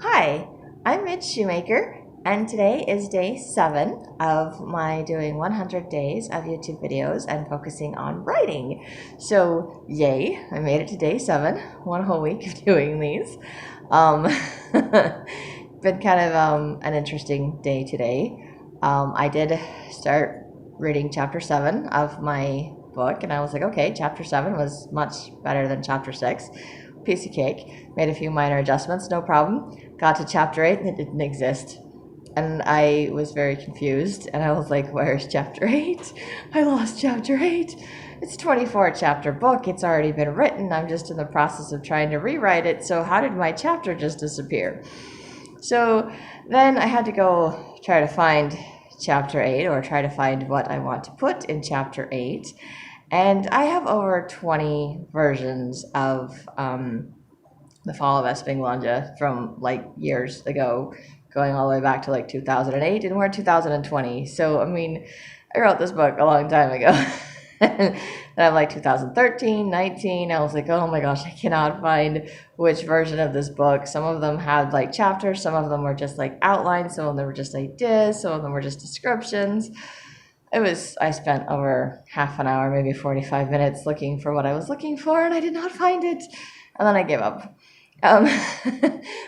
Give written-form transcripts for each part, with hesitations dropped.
Hi, I'm Mitch Shoemaker, and today is day 7 of my doing 100 days of YouTube videos and focusing on writing. So, yay, I made it to day 7, one whole week of doing these. Um, been kind of an interesting day today. I did start reading chapter 7 of my book, and I was like, okay, chapter 7 was much better than chapter 6. Piece of cake. Made a few minor adjustments, no problem. Got to chapter 8 and it didn't exist. And I was very confused, and I was like, where's chapter 8? I lost chapter 8. It's a 24 chapter book. It's already been written. I'm just in the process of trying to rewrite it. So how did my chapter just disappear? So then I had to go try to find chapter 8, or try to find what I want to put in chapter 8. And I have over 20 versions of The Fall of Espinglandia from like years ago, going all the way back to like 2008, and we're in 2020. So, I mean, I wrote this book a long time ago. And I'm like 2013, 19. I was like, oh my gosh, I cannot find which version of this book. Some of them had like chapters, some of them were just like outlines, some of them were just ideas, some of them were just descriptions. I spent over half an hour, maybe 45 minutes looking for what I was looking for, and I did not find it. And then I gave up. Um,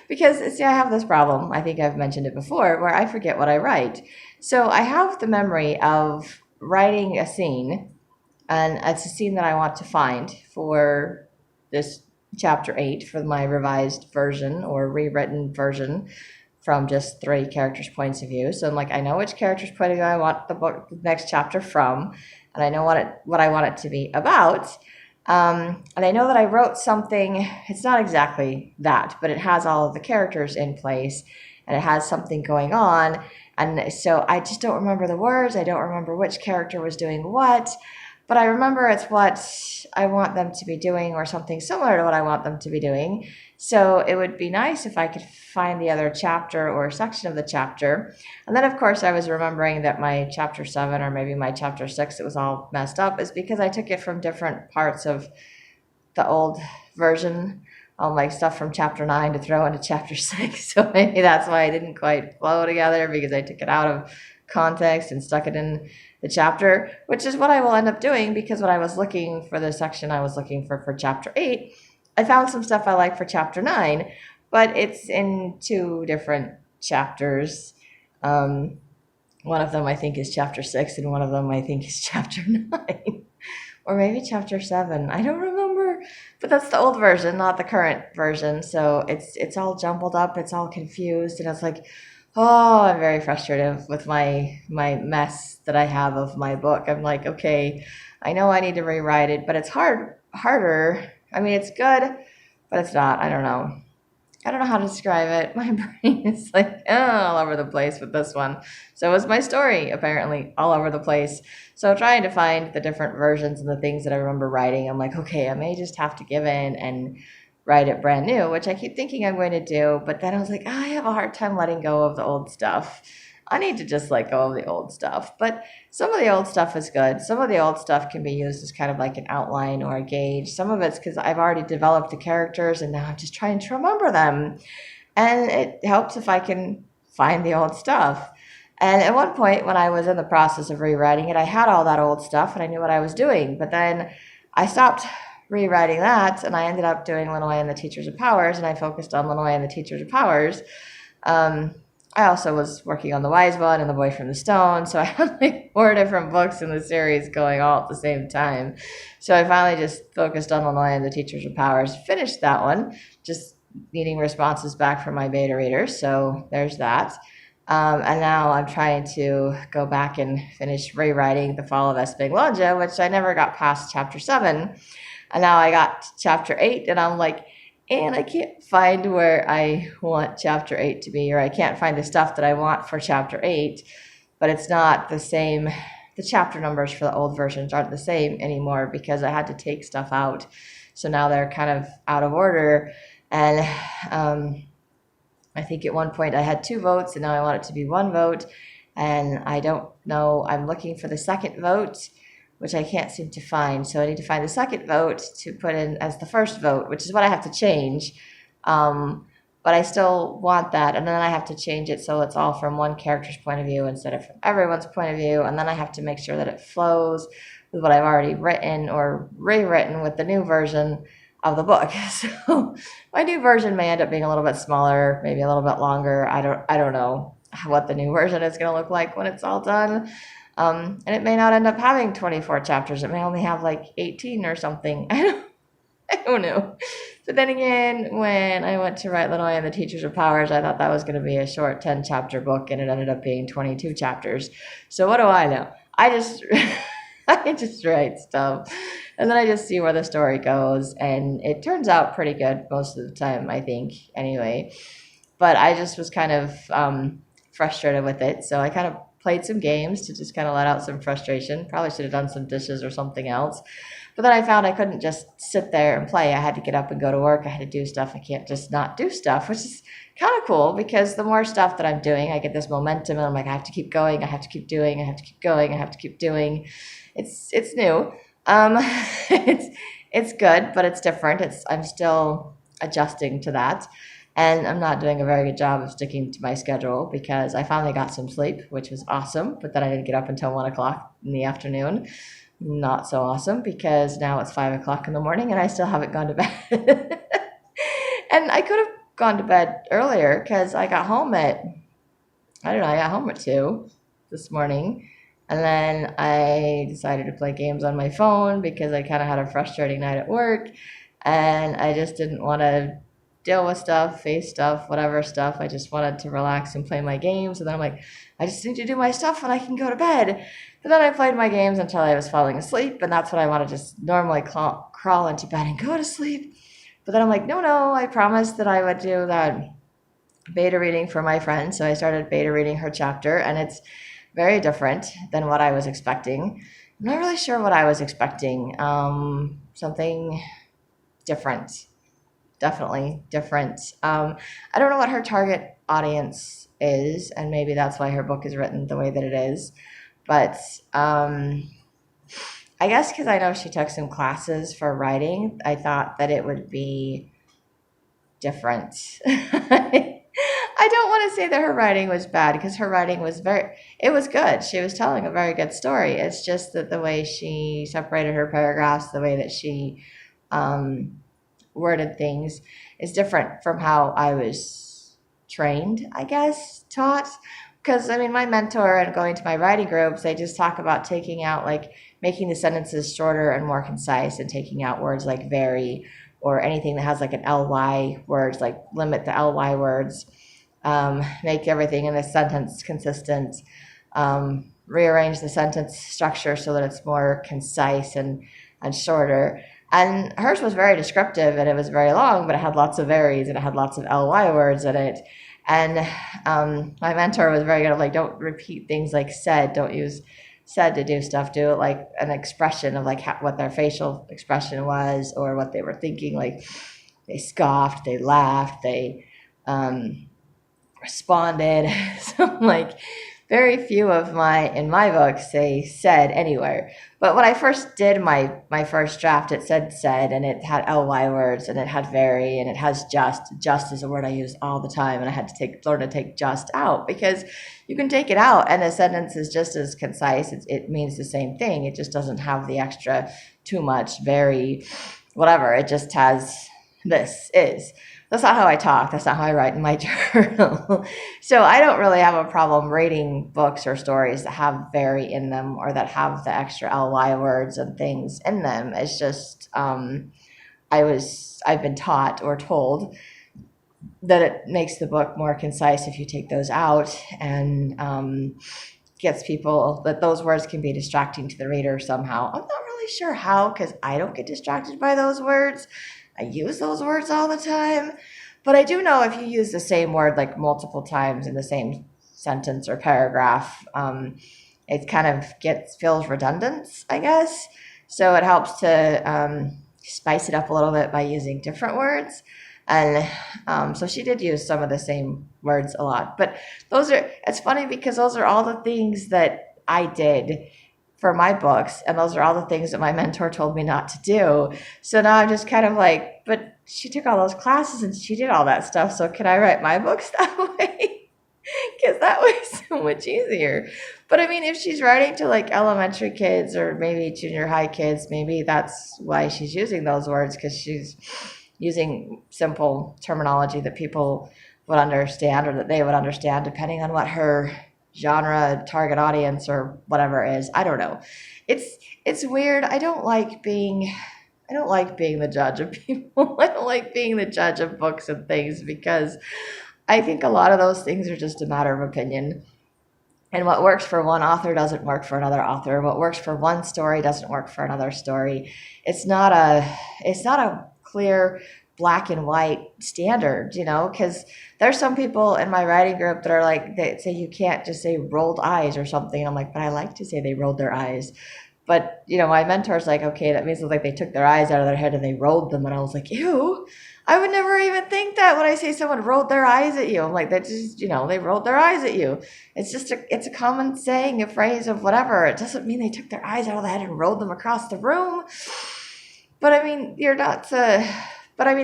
because, see, I have this problem, I think I've mentioned it before, where I forget what I write. So I have the memory of writing a scene, and it's a scene that I want to find for this chapter 8, for my revised version or rewritten version from just 3 characters' points of view. So I'm like, I know which character's point of view I want the next chapter from, and I know what I want it to be about. And I know that I wrote something, it's not exactly that, but it has all of the characters in place, and it has something going on. And so I just don't remember the words. I don't remember which character was doing what, but I remember it's what I want them to be doing, or something similar to what I want them to be doing. So it would be nice if I could find the other chapter or section of the chapter. And then, of course, I was remembering that my chapter 7, or maybe my chapter 6, it was all messed up, is because I took it from different parts of the old version, like stuff from chapter 9 to throw into chapter 6. So maybe that's why I didn't quite flow together, because I took it out of context and stuck it in the chapter, which is what I will end up doing, because when I was looking for the section I was looking for chapter 8, I found some stuff I like for chapter 9, but it's in 2 different chapters. One of them I think is chapter 6, and one of them I think is chapter 9. Or maybe chapter 7. I don't remember. But that's the old version, not the current version. So it's all jumbled up, it's all confused, and it's like, oh, I'm very frustrated with my mess that I have of my book. I'm like, okay, I know I need to rewrite it, but it's harder. I mean, it's good, but it's not. I don't know. I don't know how to describe it. My brain is like all over the place with this one. So is my story, apparently, all over the place. So trying to find the different versions and the things that I remember writing, I'm like, okay, I may just have to give in and write it brand new, which I keep thinking I'm going to do. But then I was like, I have a hard time letting go of the old stuff. I need to just let go of the old stuff. But some of the old stuff is good. Some of the old stuff can be used as kind of like an outline or a gauge. Some of it's because I've already developed the characters, and now I'm just trying to remember them. And it helps if I can find the old stuff. And at one point, when I was in the process of rewriting it, I had all that old stuff and I knew what I was doing. But then I stopped rewriting that, and I ended up doing Linois and the Teachers of Powers, and I focused on Linois and the Teachers of Powers. I also was working on The Wise One and The Boy from the Stone, so I had like 4 different books in the series going all at the same time. So I finally just focused on Linois and the Teachers of Powers, finished that one, just needing responses back from my beta readers, so there's that. And now I'm trying to go back and finish rewriting The Fall of Espinglandia, which I never got past chapter 7. And now I got chapter 8, and I'm like, and I can't find where I want chapter 8 to be, or I can't find the stuff that I want for chapter 8, but it's not the same. The chapter numbers for the old versions aren't the same anymore, because I had to take stuff out. So now they're kind of out of order. And I think at one point I had 2 votes, and now I want it to be 1 vote. And I don't know, I'm looking for the second vote, which I can't seem to find. So I need to find the second vote to put in as the first vote, which is what I have to change. but I still want that. And then I have to change it so it's all from one character's point of view instead of from everyone's point of view. And then I have to make sure that it flows with what I've already written or rewritten with the new version of the book. So my new version may end up being a little bit smaller, maybe a little bit longer. I don't know what the new version is going to look like when it's all done. And it may not end up having 24 chapters. It may only have like 18 or something. I don't know. But then again, when I went to write Linoy and the Teachers of Powers, I thought that was going to be a short 10-chapter book, and it ended up being 22 chapters. So what do I know? I just write stuff, and then I just see where the story goes, and it turns out pretty good most of the time, I think, anyway. But I just was kind of frustrated with it, so I kind of played some games to just kind of let out some frustration. Probably should have done some dishes or something else. But then I found I couldn't just sit there and play. I had to get up and go to work. I had to do stuff. I can't just not do stuff, which is kind of cool because the more stuff that I'm doing, I get this momentum and I'm like, I have to keep going. I have to keep doing. I have to keep going. I have to keep doing. It's new. It's good, but it's different. I'm still adjusting to that. And I'm not doing a very good job of sticking to my schedule because I finally got some sleep, which was awesome. But then I didn't get up until 1 o'clock in the afternoon. Not so awesome because now it's 5 o'clock in the morning and I still haven't gone to bed. And I could have gone to bed earlier because I got home at 2 this morning. And then I decided to play games on my phone because I kind of had a frustrating night at work. And I just didn't want to deal with stuff, face stuff, whatever stuff. I just wanted to relax and play my games. And then I'm like, I just need to do my stuff and I can go to bed. But then I played my games until I was falling asleep. And that's when I want to just normally crawl into bed and go to sleep. But then I'm like, no, I promised that I would do that beta reading for my friend. So I started beta reading her chapter. And it's very different than what I was expecting. I'm not really sure what I was expecting. Something different. Definitely different. I don't know what her target audience is, and maybe that's why her book is written the way that it is. But I guess because I know she took some classes for writing, I thought that it would be different. I don't want to say that her writing was bad because her writing was it was good. She was telling a very good story. It's just that the way she separated her paragraphs, the way that she worded things is different from how I was trained, I guess, taught. Because, I mean, my mentor and going to my writing groups, they just talk about taking out, like, making the sentences shorter and more concise and taking out words like very or anything that has, like, an ly words, like, limit the ly words, make everything in the sentence consistent, rearrange the sentence structure so that it's more concise and shorter. And hers was very descriptive and it was very long, but it had lots of varies and it had lots of ly words in it. And my mentor was very good at like, don't repeat things like said, don't use said to do stuff, do it like an expression of like what their facial expression was or what they were thinking, like they scoffed, they laughed, they responded. So like very few of in my books say said anywhere. But when I first did my first draft, it said and it had ly words and it had very and it has just. Just is a word I use all the time, and I had to learn to take just out because you can take it out and the sentence is just as concise. It means the same thing. It just doesn't have the extra too much, very, whatever. It just has this is. That's not how I talk. That's not how I write in my journal. So I don't really have a problem reading books or stories that have very in them or that have the extra ly words and things in them. It's just I've been taught or told that it makes the book more concise if you take those out and gets people that those words can be distracting to the reader somehow. I'm not really sure how because I don't get distracted by those words. I use those words all the time, but I do know if you use the same word like multiple times in the same sentence or paragraph, it kind of feels redundant, I guess. So it helps to spice it up a little bit by using different words. And so she did use some of the same words a lot, but it's funny because those are all the things that I did for my books, and those are all the things that my mentor told me not to do. So now I'm just kind of like, but she took all those classes and she did all that stuff. So can I write my books that way? Because that way is so much easier. But I mean, if she's writing to like elementary kids or maybe junior high kids, maybe that's why she's using those words, because she's using simple terminology that people would understand or that they would understand depending on what her genre, target audience, or whatever is. I don't know. It's weird. I don't like being the judge of people. I don't like being the judge of books and things, because I think a lot of those things are just a matter of opinion. And what works for one author doesn't work for another author. What works for one story doesn't work for another story. It's not a clear black and white standard, because there's some people in my writing group that are like, they say you can't just say rolled eyes or something. And I'm like, but I like to say they rolled their eyes. But, my mentor's like, okay, that means like they took their eyes out of their head and they rolled them. And I was like, ew, I would never even think that when I say someone rolled their eyes at you. I'm like, that just, they rolled their eyes at you. It's just it's a common saying, a phrase of whatever. It doesn't mean they took their eyes out of the head and rolled them across the room. But I mean,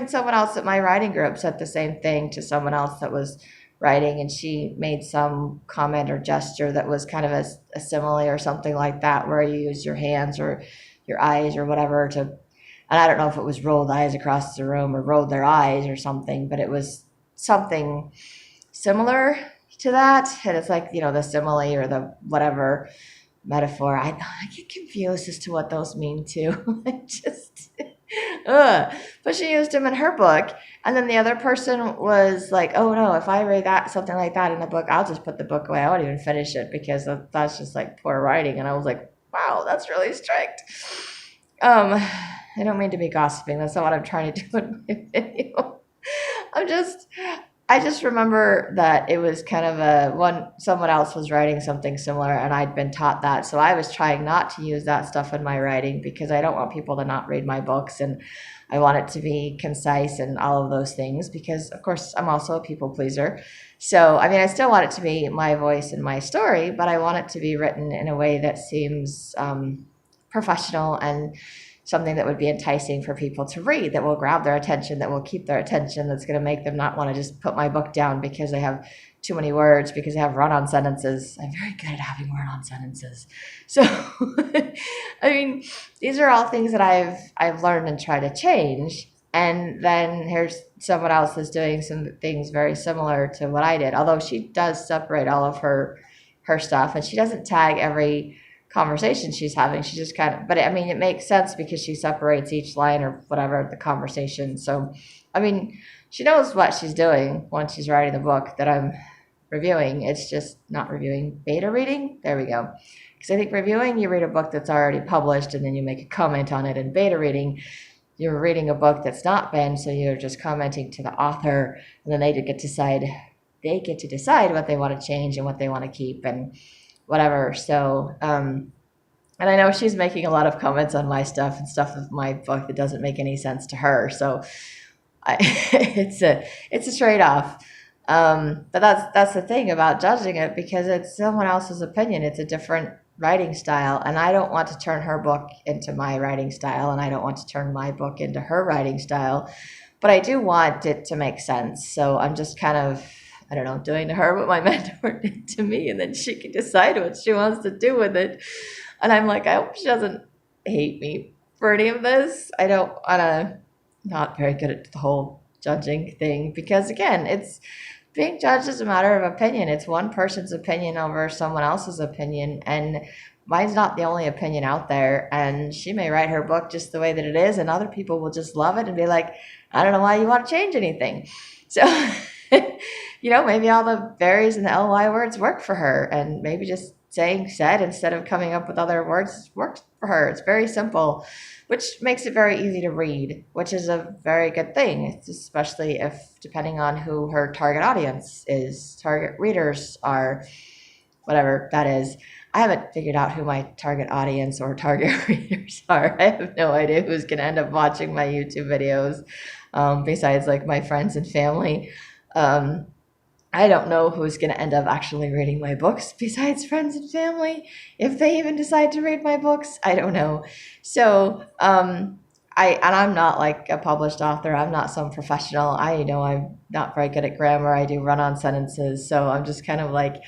someone else at my writing group said the same thing to someone else that was writing, and she made some comment or gesture that was kind of a simile or something like that, where you use your hands or your eyes or whatever to, and I don't know if it was rolled eyes across the room or rolled their eyes or something, but it was something similar to that. And it's like, the simile or the whatever metaphor. I get confused as to what those mean too. But she used them in her book, and then the other person was like, oh no, if I read something like that in a book, I'll just put the book away. I won't even finish it, because that's just like poor writing. And I was like, wow, that's really strict. I don't mean to be gossiping. That's not what I'm trying to do in my video. I just remember that it was kind of someone else was writing something similar, and I'd been taught that. So I was trying not to use that stuff in my writing, because I don't want people to not read my books, and I want it to be concise and all of those things, because of course I'm also a people pleaser. So, I mean, I still want it to be my voice and my story, but I want it to be written in a way that seems professional and something that would be enticing for people to read, that will grab their attention, that will keep their attention, that's going to make them not want to just put my book down because they have too many words, because they have run-on sentences. I'm very good at having run-on sentences. So, I mean, these are all things that I've learned and tried to change. And then here's someone else that's doing some things very similar to what I did, although she does separate all of her stuff, and she doesn't tag every conversation she's having. She just kind of, but I mean, it makes sense because she separates each line or whatever the conversation. So, I mean, she knows what she's doing when she's writing the book that I'm reviewing. It's just not reviewing, beta reading. There we go. Because I think reviewing, you read a book that's already published and then you make a comment on it. And beta reading, you're reading a book that's not been, so you're just commenting to the author, and then they get to decide what they want to change and what they want to keep and whatever. So, and I know she's making a lot of comments on my stuff and stuff of my book that doesn't make any sense to her. So it's a trade-off. But that's the thing about judging it, because it's someone else's opinion. It's a different writing style, and I don't want to turn her book into my writing style, and I don't want to turn my book into her writing style, but I do want it to make sense. So I'm just kind of, I don't know, doing to her what my mentor did to me, and then she can decide what she wants to do with it. And I'm like, I hope she doesn't hate me for any of this. I don't want to, not very good at the whole judging thing, because again, being judged is a matter of opinion. It's one person's opinion over someone else's opinion, and mine's not the only opinion out there. And she may write her book just the way that it is, and other people will just love it and be like, I don't know why you want to change anything. So maybe all the varies and the ly words work for her, and maybe just saying said instead of coming up with other words works for her. It's very simple, which makes it very easy to read, which is a very good thing. It's especially if, depending on who her target audience is, target readers are, whatever that is. I haven't figured out who my target audience or target readers are. I have no idea who's going to end up watching my YouTube videos, besides like my friends and family. I don't know who's going to end up actually reading my books besides friends and family. If they even decide to read my books, I don't know. So I'm not like a published author. I'm not some professional. I know I'm not very good at grammar. I do run-on sentences. So I'm just kind of like,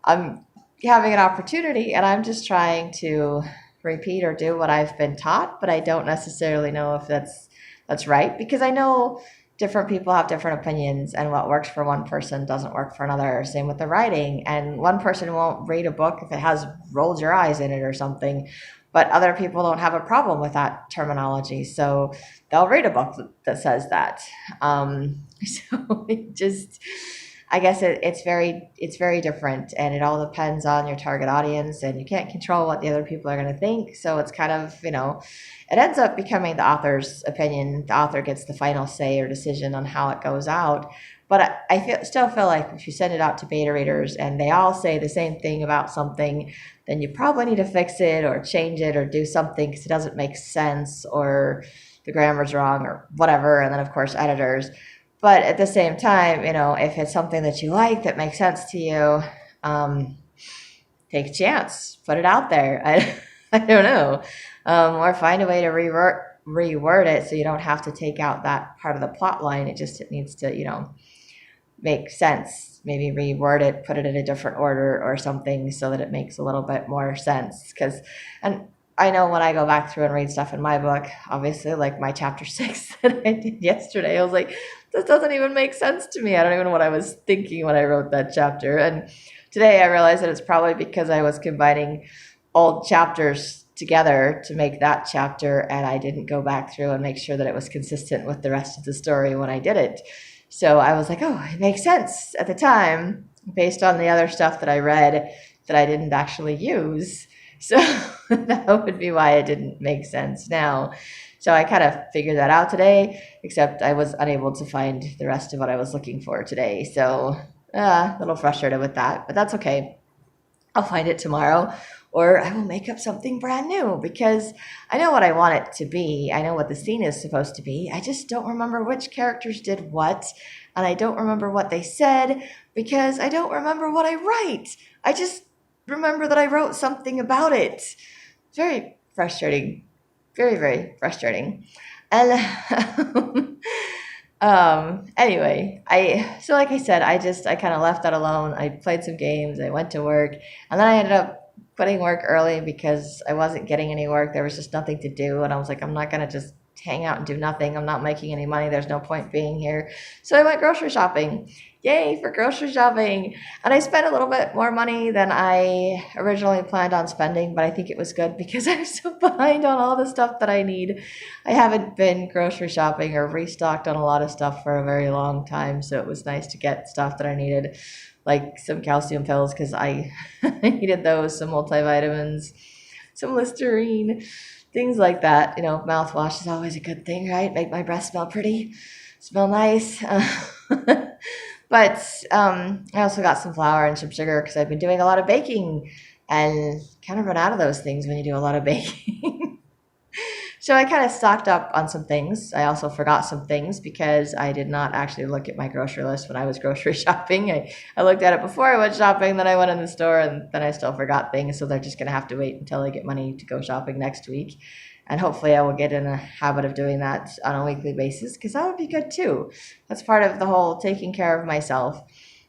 I'm having an opportunity and I'm just trying to repeat or do what I've been taught, but I don't necessarily know if that's right, because I know different people have different opinions, and what works for one person doesn't work for another. Same with the writing. And one person won't read a book if it has rolled your eyes in it or something, but other people don't have a problem with that terminology. So they'll read a book that says that. So it just, I guess it's very different, and it all depends on your target audience, and you can't control what the other people are going to think. So it's kind of, it ends up becoming the author's opinion. The author gets the final say or decision on how it goes out. But still feel like if you send it out to beta readers and they all say the same thing about something, then you probably need to fix it or change it or do something because it doesn't make sense or the grammar's wrong or whatever. And then, of course, editors. But at the same time, if it's something that you like, that makes sense to you, take a chance, put it out there. I don't know. Or find a way to reword it so you don't have to take out that part of the plot line. It needs to, make sense. Maybe reword it, put it in a different order or something so that it makes a little bit more sense. And I know when I go back through and read stuff in my book, obviously, like my chapter 6 that I did yesterday, I was like, this doesn't even make sense to me. I don't even know what I was thinking when I wrote that chapter. And today I realized that it's probably because I was combining old chapters together to make that chapter, and I didn't go back through and make sure that it was consistent with the rest of the story when I did it. So I was like, oh, it makes sense at the time based on the other stuff that I read that I didn't actually use. So that would be why it didn't make sense now. So I kind of figured that out today, except I was unable to find the rest of what I was looking for today. So a little frustrated with that, but that's okay. I'll find it tomorrow, or I will make up something brand new because I know what I want it to be. I know what the scene is supposed to be. I just don't remember which characters did what, and I don't remember what they said because I don't remember what I write. I just remember that I wrote something about it. Very frustrating. Very, very frustrating. And anyway, so like I said, I kind of left that alone. I played some games, I went to work, and then I ended up quitting work early because I wasn't getting any work. There was just nothing to do, and I was like, I'm not going to just hang out and do nothing. I'm not making any money. There's no point being here. So I went grocery shopping. Yay for grocery shopping. And I spent a little bit more money than I originally planned on spending, but I think it was good because I'm so behind on all the stuff that I need. I haven't been grocery shopping or restocked on a lot of stuff for a very long time, so it was nice to get stuff that I needed, like some calcium pills because I needed those, some multivitamins, some Listerine, things like that. Mouthwash is always a good thing, right? Make my breath smell pretty, smell nice. But I also got some flour and some sugar because I've been doing a lot of baking and kind of run out of those things when you do a lot of baking. So I kind of stocked up on some things. I also forgot some things because I did not actually look at my grocery list when I was grocery shopping. I looked at it before I went shopping, then I went in the store, and then I still forgot things. So they're just going to have to wait until I get money to go shopping next week. And hopefully I will get in a habit of doing that on a weekly basis because that would be good too. That's part of the whole taking care of myself.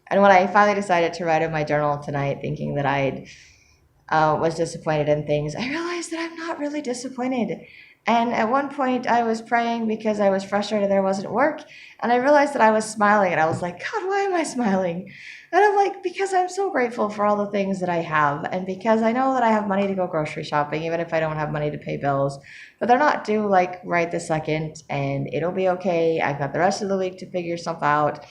And when I finally decided to write in my journal tonight, thinking that I was disappointed in things, I realized that I'm not really disappointed. And at one point I was praying because I was frustrated there wasn't work. And I realized that I was smiling, and I was like, God, why am I smiling? And I'm like, because I'm so grateful for all the things that I have, and because I know that I have money to go grocery shopping, even if I don't have money to pay bills. But they're not due like right this second, and it'll be okay. I've got the rest of the week to figure stuff out,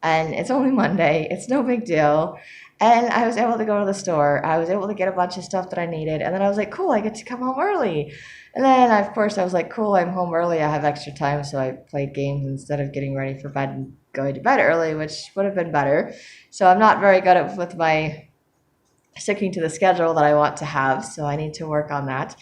and it's only Monday. It's no big deal. And I was able to go to the store. I was able to get a bunch of stuff that I needed, and then I was like, cool, I get to come home early. And then, of course, I was like, cool, I'm home early. I have extra time, so I played games instead of getting ready for bed and going to bed early, which would have been better. So I'm not very good with my sticking to the schedule that I want to have, so I need to work on that.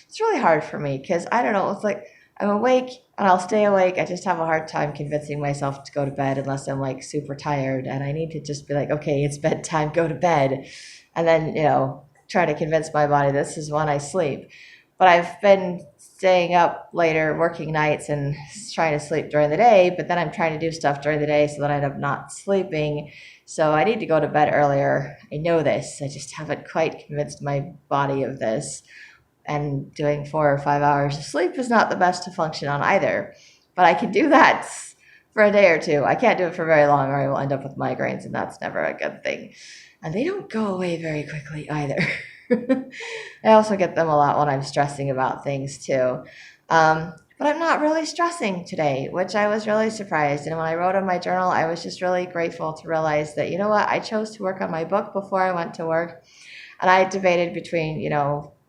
It's really hard for me because, I don't know, it's like I'm awake and I'll stay awake. I just have a hard time convincing myself to go to bed unless I'm like super tired, and I need to just be like, okay, it's bedtime, go to bed. And then, try to convince my body this is when I sleep. But I've been staying up later, working nights and trying to sleep during the day, but then I'm trying to do stuff during the day so that I end up not sleeping. So I need to go to bed earlier. I know this. I just haven't quite convinced my body of this. And doing 4 or 5 hours of sleep is not the best to function on either. But I can do that for a day or two. I can't do it for very long or I will end up with migraines, and that's never a good thing. And they don't go away very quickly either. I also get them a lot when I'm stressing about things too. But I'm not really stressing today, which I was really surprised. And when I wrote in my journal, I was just really grateful to realize that, you know what, I chose to work on my book before I went to work. And I debated between,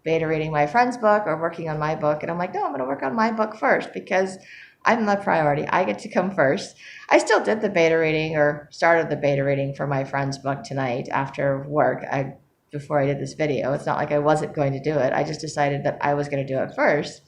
beta reading my friend's book or working on my book. And I'm like, no, I'm going to work on my book first because I'm the priority. I get to come first. I still did the beta reading or started the beta reading for my friend's book tonight after work. Before I did this video. It's not like I wasn't going to do it. I just decided that I was going to do it first.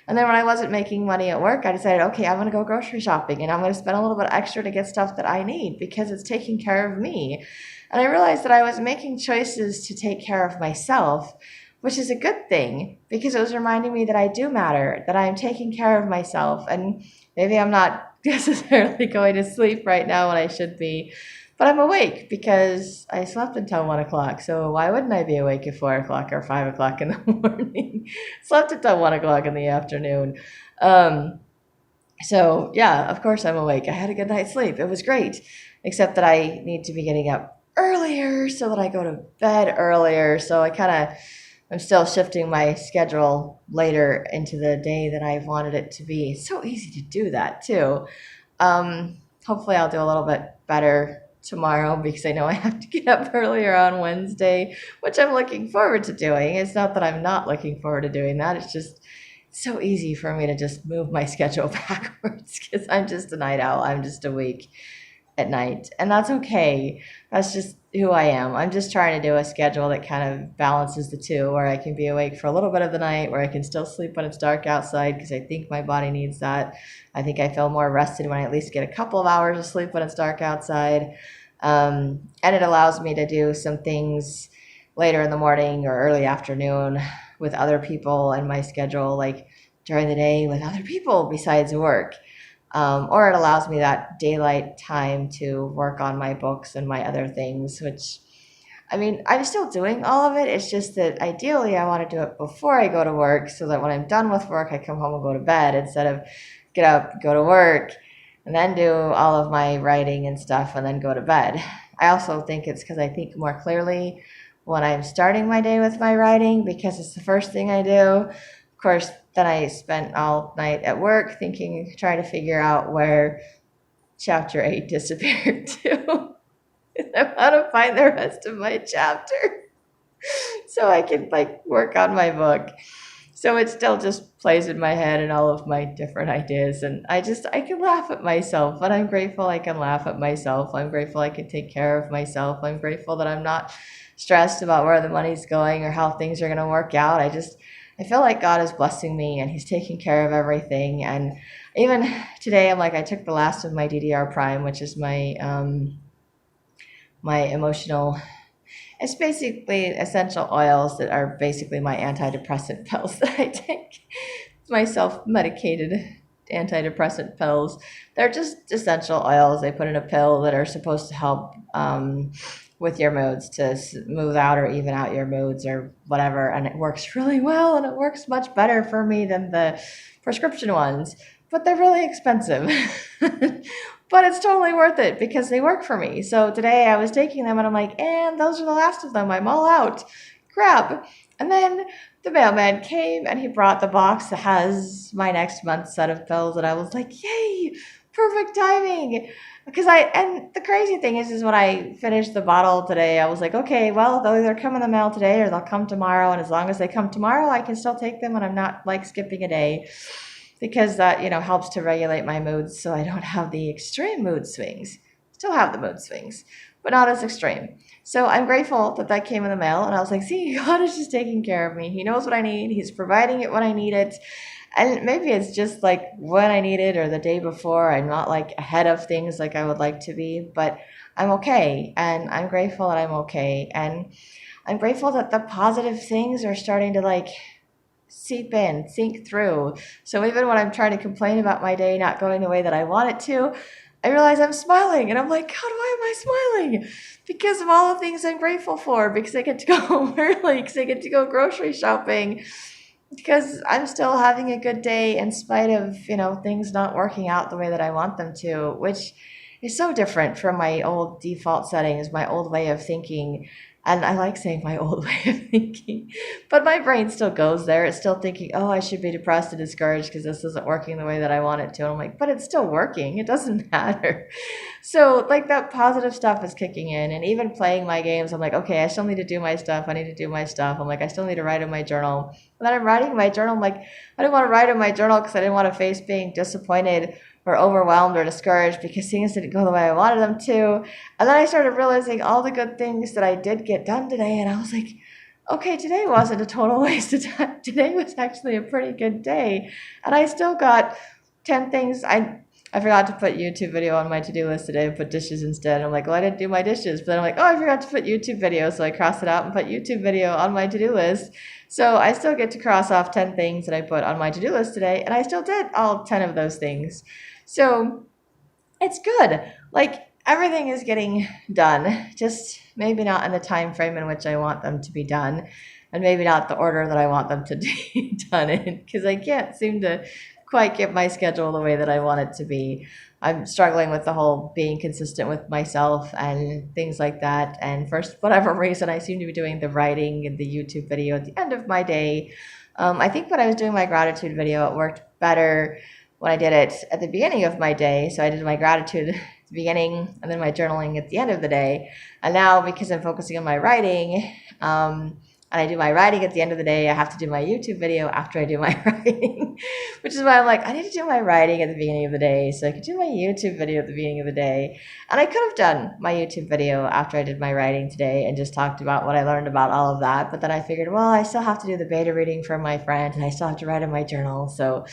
And then when I wasn't making money at work, I decided, okay, I'm going to go grocery shopping and I'm going to spend a little bit extra to get stuff that I need because it's taking care of me. And I realized that I was making choices to take care of myself, which is a good thing because it was reminding me that I do matter, that I'm taking care of myself. And maybe I'm not necessarily going to sleep right now when I should be, but I'm awake because I slept until 1 o'clock. So why wouldn't I be awake at 4 o'clock or 5 o'clock in the morning? Slept until 1 o'clock in the afternoon. So yeah, of course I'm awake. I had a good night's sleep. It was great, except that I need to be getting up earlier so that I go to bed earlier. So I'm still shifting my schedule later into the day that I wanted it to be. It's so easy to do that too. Hopefully I'll do a little bit better tomorrow because I know I have to get up earlier on Wednesday, which I'm looking forward to doing. It's not that I'm not looking forward to doing that. It's just so easy for me to just move my schedule backwards because I'm just a night owl. I'm just awake at night, and that's okay. That's just who I am. I'm just trying to do a schedule that kind of balances the two, where I can be awake for a little bit of the night, where I can still sleep when it's dark outside because I think my body needs that. I think I feel more rested when I at least get a couple of hours of sleep when it's dark outside. And it allows me to do some things later in the morning or early afternoon with other people in my schedule, like during the day with other people besides work. Or it allows me that daylight time to work on my books and my other things, which, I mean, I'm still doing all of it. It's just that ideally I want to do it before I go to work so that when I'm done with work, I come home and go to bed instead of get up, go to work, and then do all of my writing and stuff and then go to bed. I also think it's because I think more clearly when I'm starting my day with my writing because it's the first thing I do. Of course, then I spent all night at work trying to figure out where chapter 8 disappeared to. I want to find the rest of my chapter so I can work on my book. So it still just plays in my head and all of my different ideas. And I can laugh at myself, but I'm grateful I can laugh at myself. I'm grateful I can take care of myself. I'm grateful that I'm not stressed about where the money's going or how things are going to work out. I feel like God is blessing me and he's taking care of everything. And even today, I took the last of my DDR Prime, which is my emotional, it's basically essential oils that are basically my antidepressant pills that I take. My self-medicated antidepressant pills. They're just essential oils they put in a pill that are supposed to help with your moods, to smooth out or even out your moods or whatever. And it works really well, and it works much better for me than the prescription ones. But they're really expensive. But it's totally worth it because they work for me. So today I was taking them and I'm like, and those are the last of them. I'm all out. Crap. And then the mailman came and he brought the box that has my next month's set of pills. And I was like, yay, perfect timing. And the crazy thing is when I finished the bottle today, I was like, okay, well, they'll either come in the mail today or they'll come tomorrow. And as long as they come tomorrow, I can still take them and I'm not skipping a day. Because that, helps to regulate my moods so I don't have the extreme mood swings. Still have the mood swings, but not as extreme. So I'm grateful that came in the mail. And I was like, see, God is just taking care of me. He knows what I need. He's providing it when I need it. And maybe it's just when I need it or the day before. I'm not ahead of things like I would like to be. But I'm okay. And I'm grateful that I'm okay. And I'm grateful that the positive things are starting to seep in, sink through. So even when I'm trying to complain about my day not going the way that I want it to, I realize I'm smiling, and I'm like, God, why am I smiling? Because of all the things I'm grateful for, because I get to go home early, because I get to go grocery shopping, because I'm still having a good day in spite of, things not working out the way that I want them to, which is so different from my old default settings, my old way of thinking. And I like saying my old way of thinking, but my brain still goes there. It's still thinking, oh, I should be depressed and discouraged because this isn't working the way that I want it to. And I'm like, but it's still working. It doesn't matter. So like that positive stuff is kicking in. And even playing my games, I'm like, okay, I still need to do my stuff. I need to do my stuff. I'm like, I still need to write in my journal. And then I'm writing my journal. I'm like, I didn't want to write in my journal because I didn't want to face being disappointed or overwhelmed or discouraged because things didn't go the way I wanted them to. And then I started realizing all the good things that I did get done today. And I was like, okay, today wasn't a total waste of time. Today was actually a pretty good day. And I still got 10 things. I forgot to put YouTube video on my to-do list today and put dishes instead. I'm like, well, I didn't do my dishes. But then I'm like, oh, I forgot to put YouTube video. So I crossed it out and put YouTube video on my to-do list. So I still get to cross off 10 things that I put on my to-do list today. And I still did all 10 of those things. So it's good. Like everything is getting done, just maybe not in the time frame in which I want them to be done, and maybe not the order that I want them to be done in, because I can't seem to quite get my schedule the way that I want it to be. I'm struggling with the whole being consistent with myself and things like that. And for whatever reason, I seem to be doing the writing and the YouTube video at the end of my day. I think when I was doing my gratitude video, it worked better when I did it at the beginning of my day. So I did my gratitude at the beginning and then my journaling at the end of the day. And now because I'm focusing on my writing, and I do my writing at the end of the day, I have to do my YouTube video after I do my writing, which is why I'm like, I need to do my writing at the beginning of the day so I could do my YouTube video at the beginning of the day. And I could have done my YouTube video after I did my writing today and just talked about what I learned about all of that. But then I figured, well, I still have to do the beta reading for my friend and I still have to write in my journal. So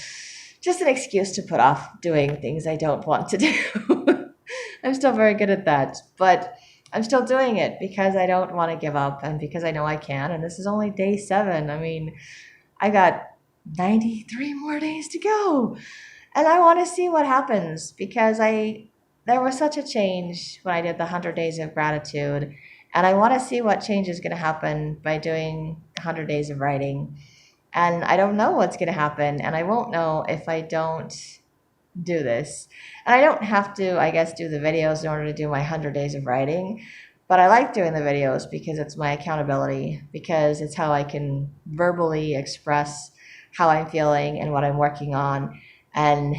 just an excuse to put off doing things I don't want to do. I'm still very good at that, but I'm still doing it because I don't want to give up and because I know I can. And this is only day 7. I mean, I got 93 more days to go. And I want to see what happens because there was such a change when I did the 100 days of gratitude. And I want to see what change is going to happen by doing 100 days of writing. And I don't know what's going to happen. And I won't know if I don't do this. And I don't have to, I guess, do the videos in order to do my 100 days of writing. But I like doing the videos because it's my accountability, because it's how I can verbally express how I'm feeling and what I'm working on. And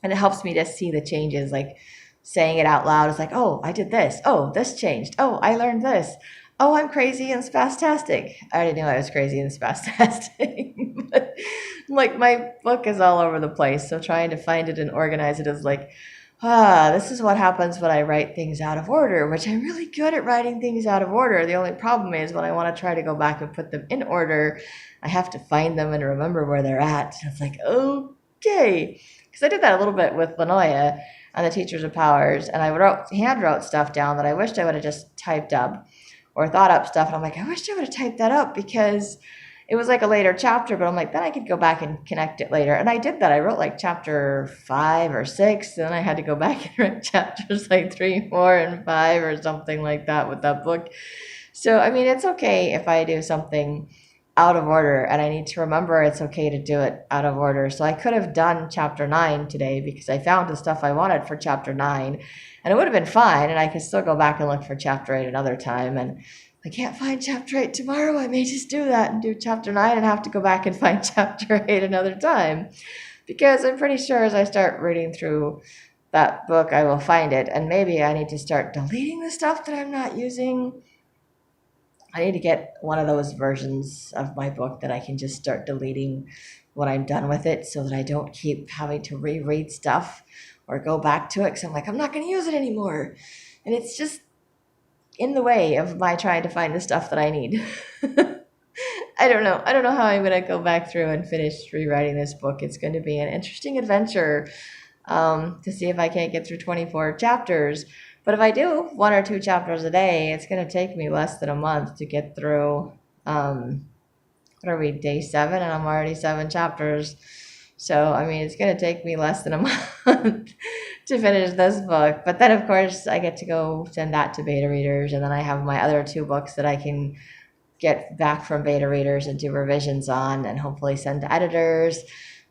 it helps me to see the changes, like saying it out loud. It's like, oh, I did this. Oh, this changed. Oh, I learned this. Oh, I'm crazy and spastastic. I already knew I was crazy and spastastic. But like my book is all over the place. So trying to find it and organize it is like, this is what happens when I write things out of order, which I'm really good at writing things out of order. The only problem is when I want to try to go back and put them in order, I have to find them and remember where they're at. And it's like, okay. Because I did that a little bit with Lanoia and the Teachers of Powers. And I hand wrote stuff down that I wished I would have just typed up or thought up stuff. And I'm like, I wish I would have typed that up because it was like a later chapter, but I'm like, then I could go back and connect it later. And I did that. I wrote like chapter 5 or 6, and then I had to go back and write chapters like 3, 4, and 5 or something like that with that book. So, I mean, it's okay if I do something out of order, and I need to remember it's okay to do it out of order. So I could have done chapter 9 today because I found the stuff I wanted for chapter 9, and it would have been fine, and I could still go back and look for chapter 8 another time. And I can't find chapter 8 tomorrow, I may just do that and do chapter 9 and have to go back and find chapter 8 another time. Because I'm pretty sure as I start reading through that book, I will find it. And maybe I need to start deleting the stuff that I'm not using. I need to get one of those versions of my book that I can just start deleting when I'm done with it so that I don't keep having to reread stuff or go back to it because I'm like, I'm not going to use it anymore. And it's just in the way of my trying to find the stuff that I need. I don't know how I'm going to go back through and finish rewriting this book. It's going to be an interesting adventure to see if I can't get through 24 chapters. But if I do 1 or 2 chapters a day, it's going to take me less than a month to get through the what are we, day 7, and I'm already 7 chapters. So, I mean, it's going to take me less than a month to finish this book. But then, of course, I get to go send that to beta readers. And then I have my other 2 books that I can get back from beta readers and do revisions on and hopefully send to editors,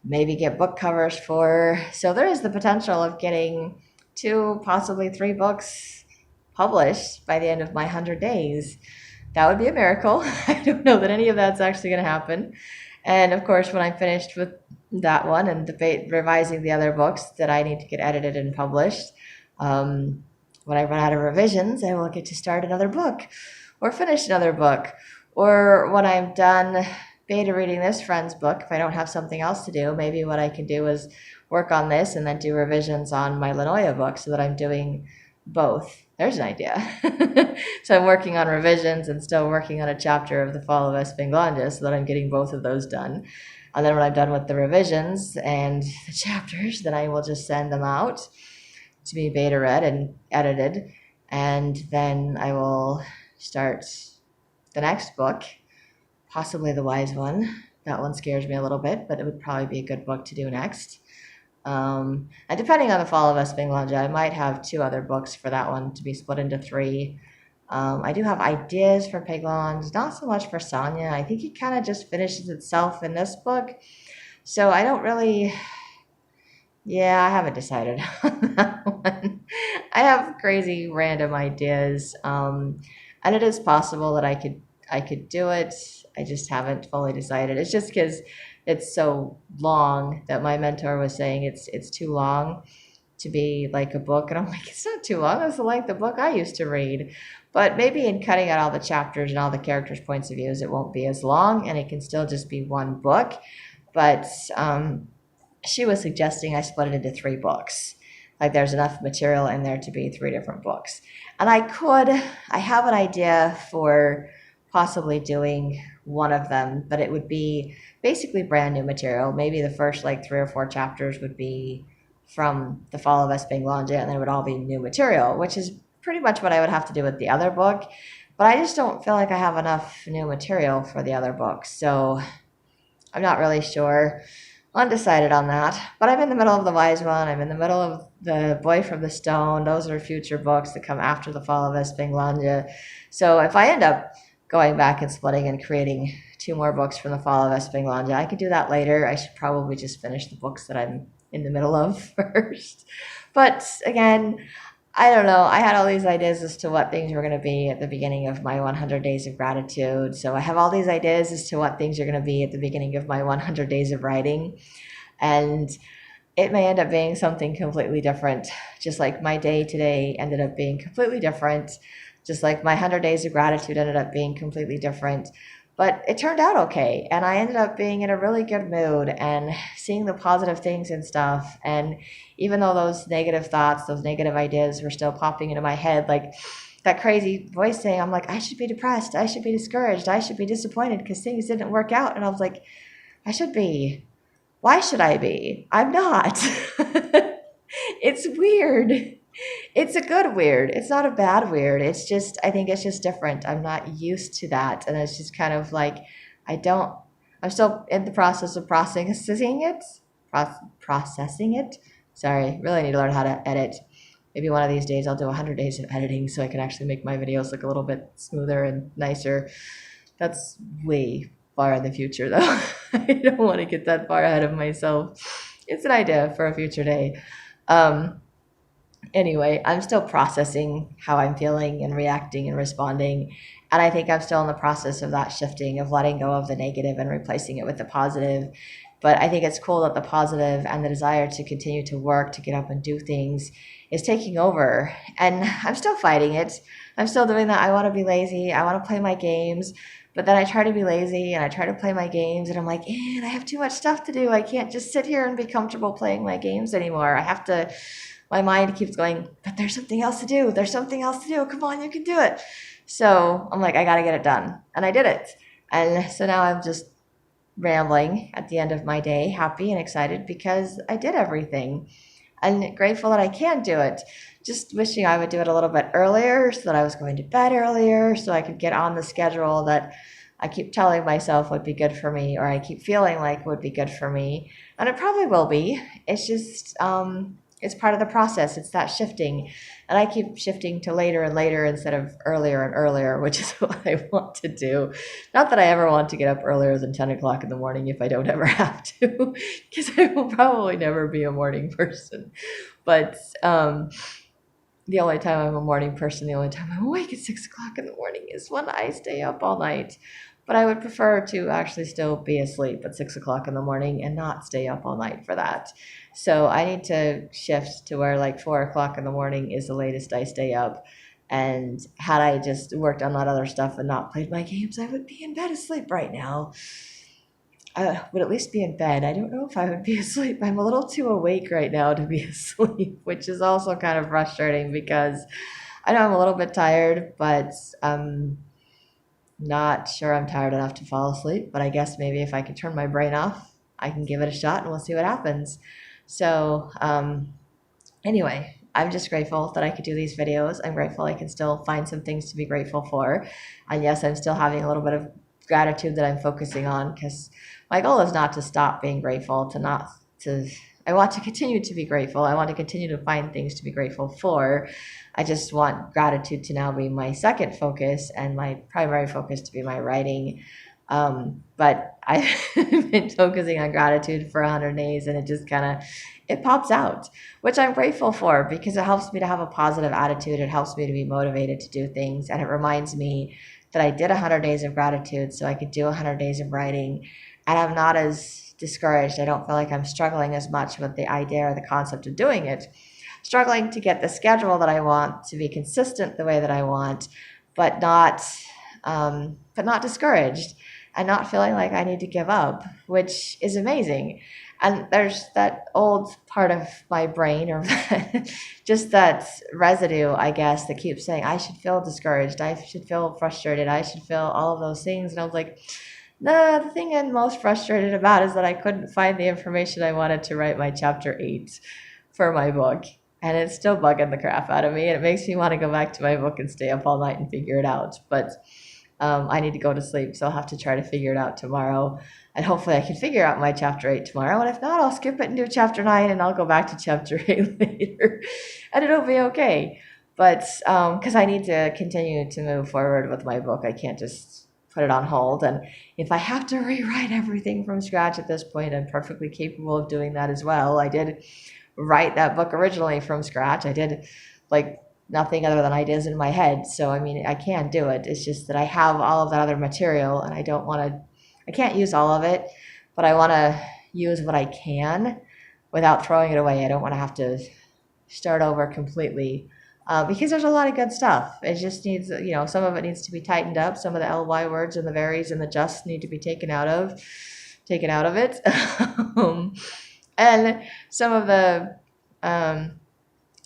maybe get book covers for. So there is the potential of getting 2, possibly 3 books published by the end of my 100 days. That would be a miracle. I don't know that any of that's actually going to happen. And of course, when I'm finished with that one and revising the other books that I need to get edited and published, when I run out of revisions, I will get to start another book or finish another book. Or when I'm done beta reading this friend's book, if I don't have something else to do, maybe what I can do is work on this and then do revisions on my Lanoya book so that I'm doing both. There's an idea. So I'm working on revisions and still working on a chapter of The Fall of Espinglandia so that I'm getting both of those done. And then when I'm done with the revisions and the chapters, then I will just send them out to be beta read and edited. And then I will start the next book, possibly The Wise One. That one scares me a little bit, but it would probably be a good book to do next. And depending on The Fall of Espinglandia, I might have 2 other books for that one to be split into 3. I do have ideas for Peglans, not so much for Sonia. I think it kind of just finishes itself in this book. So I don't really, I haven't decided on that one. I have crazy random ideas. And it is possible that I could do it. I just haven't fully decided. It's just because it's so long that my mentor was saying it's too long to be like a book. And I'm like, it's not too long. That's the length of book I used to read. But maybe in cutting out all the chapters and all the characters' points of views, it won't be as long and it can still just be one book. But she was suggesting I split it into 3 books. Like there's enough material in there to be 3 different books. And I have an idea for possibly doing one of them, but it would be basically brand new material. Maybe the first 3 or 4 chapters would be from The Fall of Espinglandia, and then it would all be new material, which is pretty much what I would have to do with the other book. But I just don't feel like I have enough new material for the other books, so I'm not really sure. Undecided on that. But I'm in the middle of The Wise One. I'm in the middle of The Boy from the Stone. Those are future books that come after The Fall of Espinglandia. So if I end up going back and splitting and creating 2 more books from The Fall of Espinglandia, I could do that later. I should probably just finish the books that I'm in the middle of first. But again, I don't know. I had all these ideas as to what things were going to be at the beginning of my 100 Days of Gratitude. So I have all these ideas as to what things are going to be at the beginning of my 100 Days of Writing. And it may end up being something completely different. Just like my day today ended up being completely different. Just like my 100 Days of Gratitude ended up being completely different. But it turned out okay, and I ended up being in a really good mood and seeing the positive things and stuff. And even though those negative thoughts, those negative ideas were still popping into my head, like that crazy voice saying, I'm like, I should be depressed, I should be discouraged, I should be disappointed because things didn't work out. And I was like, I should be. Why should I be? I'm not. It's weird. It's a good weird. It's not a bad weird. It's just, I think it's just different. I'm not used to that. And it's just kind of like, I'm still in the process of processing it. Processing it. Sorry, really need to learn how to edit. Maybe one of these days I'll do 100 days of editing so I can actually make my videos look a little bit smoother and nicer. That's way far in the future though. I don't want to get that far ahead of myself. It's an idea for a future day. Anyway, I'm still processing how I'm feeling and reacting and responding. And I think I'm still in the process of that shifting, of letting go of the negative and replacing it with the positive. But I think it's cool that the positive and the desire to continue to work, to get up and do things is taking over. And I'm still fighting it. I'm still doing that. I want to be lazy. I want to play my games. But then I try to be lazy and I try to play my games and I'm like, I have too much stuff to do. I can't just sit here and be comfortable playing my games anymore. My mind keeps going, but there's something else to do. There's something else to do. Come on, you can do it. So I'm like, I got to get it done. And I did it. And so now I'm just rambling at the end of my day, happy and excited because I did everything and grateful that I can do it. Just wishing I would do it a little bit earlier so that I was going to bed earlier so I could get on the schedule that I keep telling myself would be good for me, or I keep feeling like would be good for me, and it probably will be. It's just it's part of the process. It's that shifting, and I keep shifting to later and later instead of earlier and earlier, which is what I want to do. Not that I ever want to get up earlier than 10 o'clock in the morning if I don't ever have to, because I will probably never be a morning person. But the only time I'm a morning person, the only time I'm awake at 6 o'clock in the morning is when I stay up all night. But I would prefer to actually still be asleep at 6 o'clock in the morning and not stay up all night for that. So I need to shift to where like 4 o'clock in the morning is the latest I stay up. And had I just worked on that other stuff and not played my games, I would be in bed asleep right now. I would at least be in bed. I don't know if I would be asleep. I'm a little too awake right now to be asleep, which is also kind of frustrating because I know I'm a little bit tired, but I'm not sure I'm tired enough to fall asleep. But I guess maybe if I could turn my brain off, I can give it a shot and we'll see what happens. So, anyway, I'm just grateful that I could do these videos. I'm grateful I can still find some things to be grateful for. And yes, I'm still having a little bit of gratitude that I'm focusing on, because my goal is not to stop being grateful, I want to continue to be grateful. I want to continue to find things to be grateful for. I just want gratitude to now be my second focus and my primary focus to be my writing. But I've been focusing on gratitude for 100 days and it just it pops out, which I'm grateful for because it helps me to have a positive attitude. It helps me to be motivated to do things. And it reminds me that I did 100 days of gratitude so I could do 100 days of writing. And I'm not as discouraged. I don't feel like I'm struggling as much with the idea or the concept of doing it. Struggling to get the schedule that I want to be consistent the way that I want, but not discouraged and not feeling like I need to give up, which is amazing. And there's that old part of my brain, or just that residue, I guess, that keeps saying, I should feel discouraged, I should feel frustrated, I should feel all of those things. And I was like, no, the thing I'm most frustrated about is that I couldn't find the information I wanted to write my chapter 8 for my book. And it's still bugging the crap out of me. And it makes me want to go back to my book and stay up all night and figure it out. But I need to go to sleep, so I'll have to try to figure it out tomorrow. And hopefully I can figure out my chapter 8 tomorrow. And if not, I'll skip it and do chapter 9 and I'll go back to chapter 8 later. And it'll be okay. But because I need to continue to move forward with my book, I can't just put it on hold. And if I have to rewrite everything from scratch at this point, I'm perfectly capable of doing that as well. I did write that book originally from scratch. I did like nothing other than ideas in my head. So, I mean, I can do it. It's just that I have all of that other material and I can't use all of it, but I want to use what I can without throwing it away. I don't want to have to start over completely because there's a lot of good stuff. It just needs, some of it needs to be tightened up. Some of the ly words and the veries and the justs need to be taken out of it. And some of the,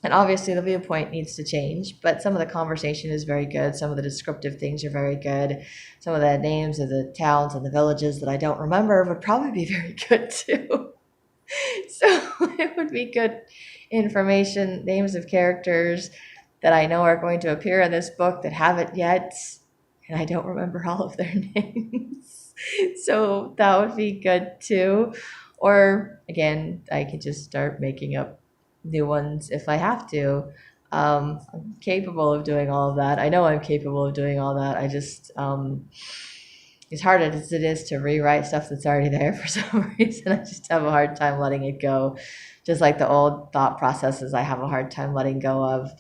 and obviously the viewpoint needs to change, but some of the conversation is very good. Some of the descriptive things are very good. Some of the names of the towns and the villages that I don't remember would probably be very good too. So it would be good information, names of characters that I know are going to appear in this book that haven't yet, and I don't remember all of their names. So that would be good too. Or again, I could just start making up new ones if I have to. I'm capable of doing all of that. I know I'm capable of doing all that. I just, as hard as it is to rewrite stuff that's already there for some reason, I just have a hard time letting it go. Just like the old thought processes, I have a hard time letting go of.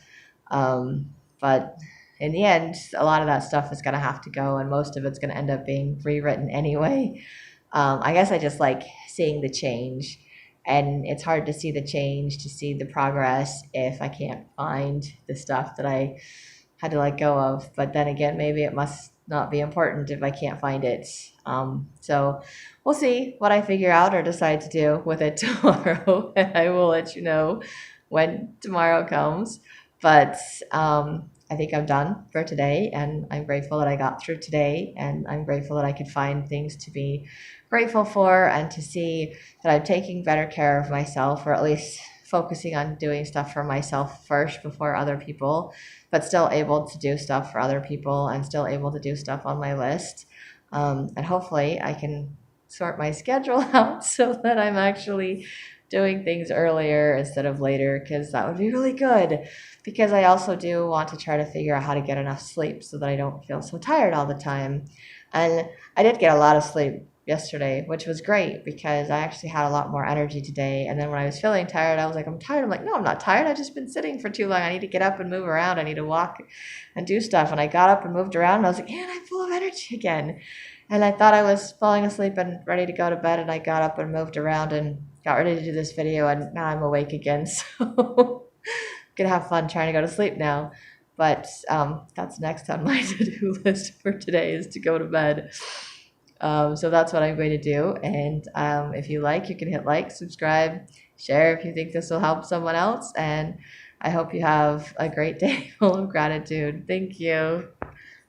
But in the end, a lot of that stuff is going to have to go, and most of it's going to end up being rewritten anyway. I guess I just like seeing the change, and it's hard to see the change, to see the progress if I can't find the stuff that I had to let go of. But then again, maybe it must not be important if I can't find it. So we'll see what I figure out or decide to do with it tomorrow. And I will let you know when tomorrow comes. But I think I'm done for today, and I'm grateful that I got through today, and I'm grateful that I could find things to be grateful for and to see that I'm taking better care of myself, or at least focusing on doing stuff for myself first before other people, but still able to do stuff for other people and still able to do stuff on my list. And hopefully I can sort my schedule out so that I'm actually doing things earlier instead of later, because that would be really good. Because I also do want to try to figure out how to get enough sleep so that I don't feel so tired all the time. And I did get a lot of sleep yesterday, which was great because I actually had a lot more energy today. And then when I was feeling tired, I was like, I'm tired. I'm like, no, I'm not tired. I've just been sitting for too long. I need to get up and move around. I need to walk and do stuff. And I got up and moved around and I was like, man, I'm full of energy again. And I thought I was falling asleep and ready to go to bed. And I got up and moved around and got ready to do this video. And now I'm awake again. So gonna have fun trying to go to sleep now. But that's next on my to-do list for today is to go to bed. So that's what I'm going to do. And if you like, you can hit like, subscribe, share if you think this will help someone else. And I hope you have a great day full of gratitude. Thank you.